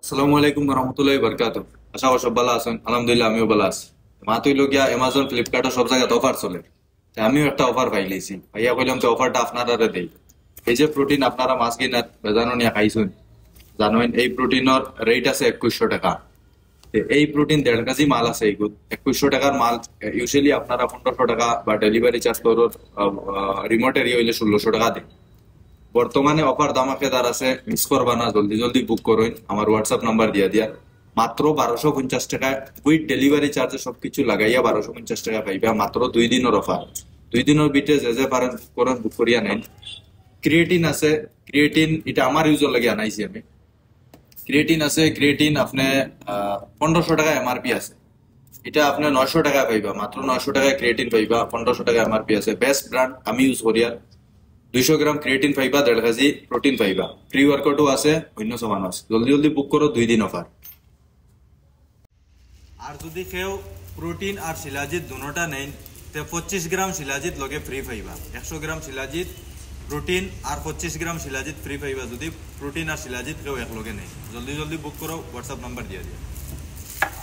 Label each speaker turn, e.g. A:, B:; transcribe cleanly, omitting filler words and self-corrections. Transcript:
A: আসসালামু আলাইকুম রহমতুল্লাহি বরকাত। আশা করি সব ভালো আছেন, আলহামদুলিল্লাহ আমিও ভালো আছি। মা তুই লোক অ্যামাজন ফ্লিপকার্ট সব জায়গায় অফার চলে। তা আমিও একটা অফার পাইলেছি, ভাইয়া কইলাম তো অফারটা আপনারা দেই। এই যে প্রোটিন আপনারা মাছ কিনার বেজানো নিয়ে খাইছেন, জানেন এই প্রোটিনের রেট আছে 2100 টাকা। এই প্রোটিন 1.5 কেজি মাল আছে, এই 2100 টাকার মাল ইউজুয়ালি আপনারা 1500 টাকা বা delivery charge crore remote area হইলে 1600 টাকা দেয়। বর্তমানে অফার দামাকেদার আছে, মিস করবা না, জলদি জলদি বুক করুন। আমার হোয়াটসঅ্যাপ নাম্বার দিয়ে দিয়া মাত্র 1250 টাকা উইথ ডেলিভারি চার্জে সবকিছু লাগাইয়া 1250 টাকা পাইবা। মাত্র 2 দিনের অফার, 2 দিনের ভিতরে যে যে পারেন বুক করেন, বুক করিয়া নেন। ক্রিয়েটিন আছে, ক্রিয়েটিন এটা আমার ইউজর লাগে আনাইছি আমি। ক্রিয়েটিন আছে, ক্রিয়েটিন আপনি 1500 টাকা এমআরপি আছে। এটা আপনি 900 টাকা পাইবা, মাত্র 900 টাকায় ক্রিয়েটিন পাইবা, 1500 টাকা এমআরপি আছে। বেস্ট ব্র্যান্ড আমি ইউজ করি। 200 গ্রাম ক্রিয়েটিন পাইবা, 1.5 কেজি প্রোটিন পাইবা। প্রি ওয়ার্কআউটও আছে, অন্য সামান আছে। জলদি জলদি বুক করো, 2 দিন অফার।
B: আর যদি কেউ প্রোটিন আর শিলাজিৎ দুটোটা নেন তো 25 গ্রাম শিলাজিৎ লগে ফ্রি পাইবা। 100 গ্রাম শিলাজিৎ প্রোটিন আর 25 গ্রাম শিলাজিৎ ফ্রি পাইবা যদি প্রোটিন আর শিলাজিৎ কেউ এক লগে নেই। জলদি জলদি বুক করো, হোয়াটসঅ্যাপ নাম্বার দিয়ে দিও।